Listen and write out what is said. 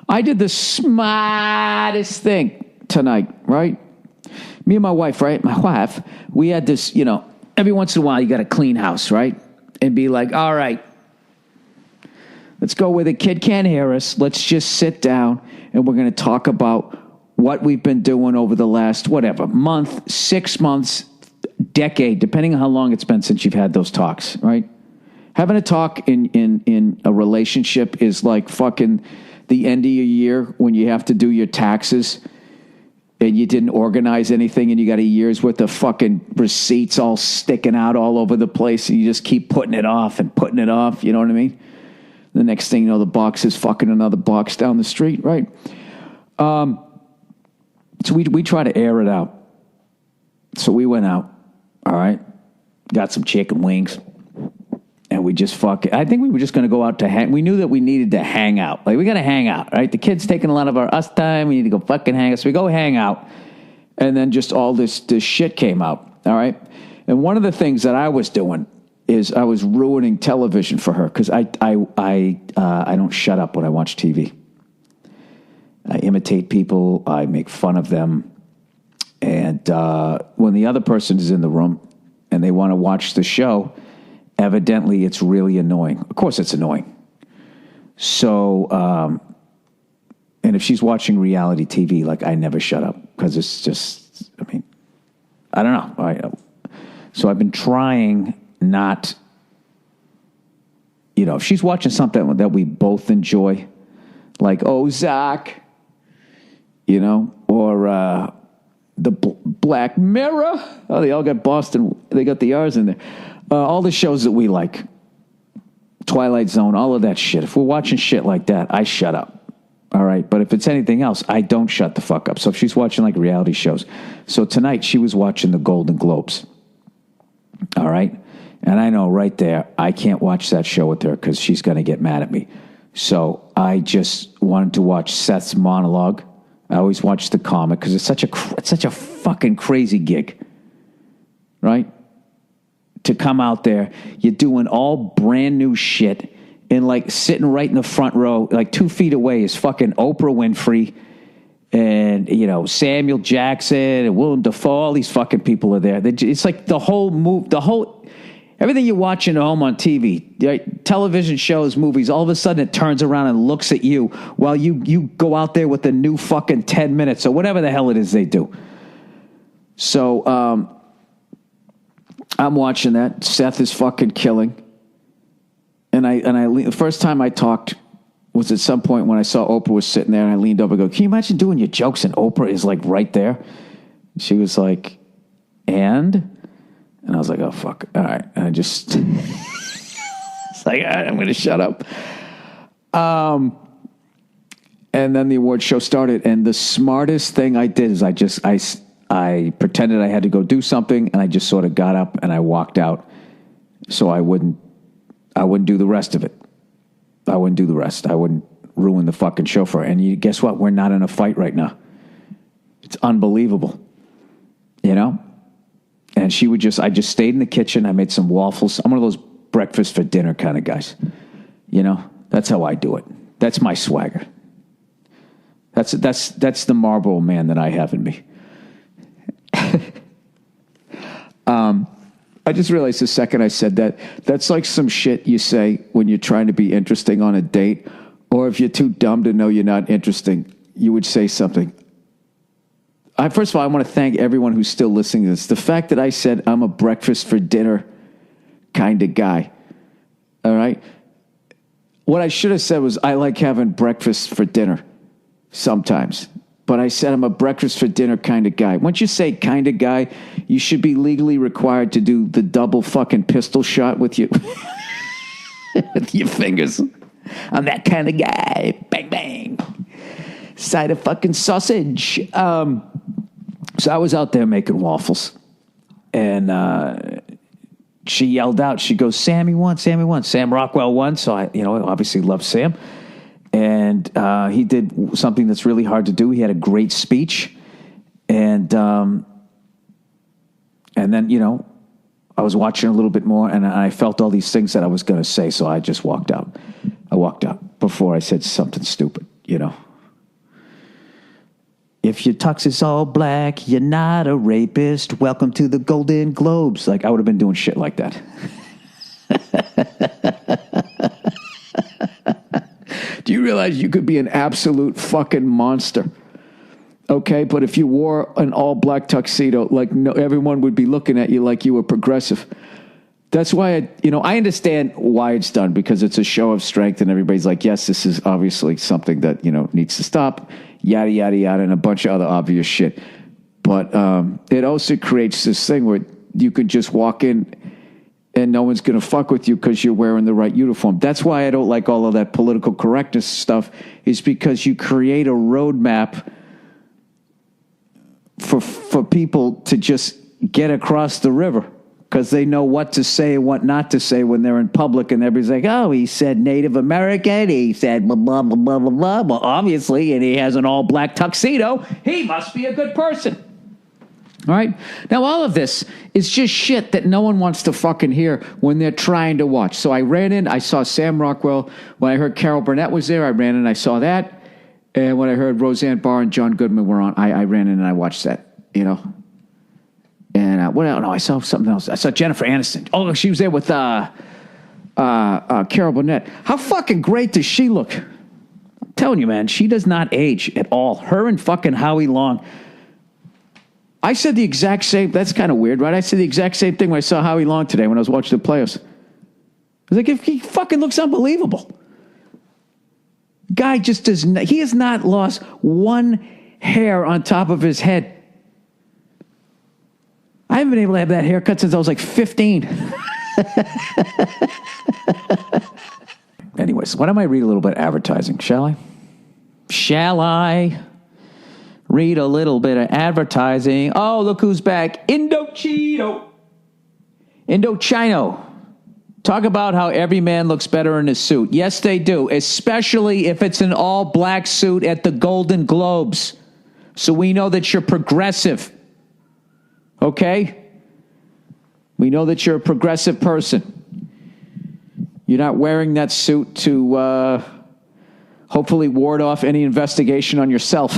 I did the smartest thing tonight, right? Me and my wife, right? My wife, we had this, every once in a while you got to clean house, right? And be like, all right, let's go where the kid can't hear us. Let's just sit down and we're going to talk about what we've been doing over the last, month, 6 months, decade, depending on how long it's been since you've had those talks, right? Having a talk in a relationship is like fucking the end of your year when you have to do your taxes and you didn't organize anything and you got a year's worth of fucking receipts all sticking out all over the place and you just keep putting it off, you know what I mean? The next thing you know, the box is fucking another box down the street, right? So we try to air it out. So we went out, all right, got some chicken wings, and we just I think we were just going to go out to hang. We knew that we needed to hang out. Like, we got to hang out, right? The kid's taking a lot of us time. We need to go fucking hang out. So we go hang out, and then just all this shit came out, all right? And one of the things that I was doing is I was ruining television for her because I don't shut up when I watch TV. I imitate people. I make fun of them. And when the other person is in the room and they want to watch the show, evidently it's really annoying. Of course it's annoying. So, and if she's watching reality TV, like, I never shut up because it's just, I don't know. So I've been trying not, if she's watching something that we both enjoy, like Ozark, or the Black Mirror. Oh, they all got Boston. They got the R's in there. All the shows that we like, Twilight Zone, all of that shit. If we're watching shit like that, I shut up. All right. But if it's anything else, I don't shut the fuck up. So if she's watching like reality shows. So tonight she was watching the Golden Globes. All right. And I know right there, I can't watch that show with her because she's going to get mad at me. So I just wanted to watch Seth's monologue. I always watch the comic because it's such a fucking crazy gig, right? To come out there, you're doing all brand new shit, and like sitting right in the front row, like 2 feet away, is fucking Oprah Winfrey, and Samuel Jackson and Willem Dafoe. All these fucking people are there. It's like the whole everything you're watching at home on TV, right? Television shows, movies, all of a sudden it turns around and looks at you while you go out there with the new fucking 10 minutes or whatever the hell it is they do. So I'm watching that. Seth is fucking killing. And the first time I talked was at some point when I saw Oprah was sitting there and I leaned over and go, can you imagine doing your jokes and Oprah is like right there? She was like, and I was like, oh, fuck. All right. And I just, it's like, all right, I'm going to shut up. And then the award show started. And the smartest thing I did is I pretended I had to go do something. And I just sort of got up and I walked out. So I wouldn't do the rest of it. I wouldn't do the rest. I wouldn't ruin the fucking show for her. And guess what? We're not in a fight right now. It's unbelievable. And I just stayed in the kitchen. I made some waffles. I'm one of those breakfast for dinner kind of guys. That's how I do it. That's my swagger. That's the Marlboro man that I have in me. I just realized the second I said that's like some shit you say when you're trying to be interesting on a date, or if you're too dumb to know you're not interesting, you would say something. First of all, I want to thank everyone who's still listening to this. The fact that I said I'm a breakfast for dinner kind of guy, all right? What I should have said was I like having breakfast for dinner sometimes. But I said I'm a breakfast for dinner kind of guy. Once you say kind of guy, you should be legally required to do the double fucking pistol shot with you. With your fingers. I'm that kind of guy. Bang, bang. Side of fucking sausage. So I was out there making waffles. And she yelled out. She goes, Sammy won, Sammy won. Sam Rockwell won. So I obviously love Sam. And he did something that's really hard to do. He had a great speech. And then, I was watching a little bit more, and I felt all these things that I was going to say, so I just walked out. I walked out before I said something stupid, if your tux is all black, you're not a rapist. Welcome to the Golden Globes. Like, I would have been doing shit like that. Do you realize you could be an absolute fucking monster? Okay, but if you wore an all-black tuxedo, like, no, everyone would be looking at you like you were progressive. That's why, I understand why it's done, because it's a show of strength, and everybody's like, yes, this is obviously something that, needs to stop, yada, yada, yada, and a bunch of other obvious shit. But it also creates this thing where you could just walk in and no one's going to fuck with you because you're wearing the right uniform. That's why I don't like all of that political correctness stuff, is because you create a roadmap for people to just get across the river, because they know what to say and what not to say when they're in public, and everybody's like, oh, he said Native American, he said blah, blah, blah, blah, blah, blah. Well, obviously, and he has an all-black tuxedo, he must be a good person. All right? Now, all of this is just shit that no one wants to fucking hear when they're trying to watch. So I ran in, I saw Sam Rockwell. When I heard Carol Burnett was there, I ran in, I saw that. And when I heard Roseanne Barr and John Goodman were on, I ran in and I watched that, And what else? No, I saw something else. I saw Jennifer Aniston. Oh, she was there with Carol Burnett. How fucking great does she look? I'm telling you, man, she does not age at all. Her and fucking Howie Long. I said the exact same. That's kind of weird, right? I said the exact same thing when I saw Howie Long today when I was watching the playoffs. I was like, if he fucking looks unbelievable. Guy just does not, he has not lost one hair on top of his head. I haven't been able to have that haircut since I was like 15. Anyways, why don't I read a little bit of advertising, shall I? Shall I read a little bit of advertising? Oh, look who's back. Indochino. Talk about how every man looks better in a suit. Yes, they do, especially if it's an all-black suit at the Golden Globes. So we know that you're progressive. Okay? We know that you're a progressive person. You're not wearing that suit to hopefully ward off any investigation on yourself.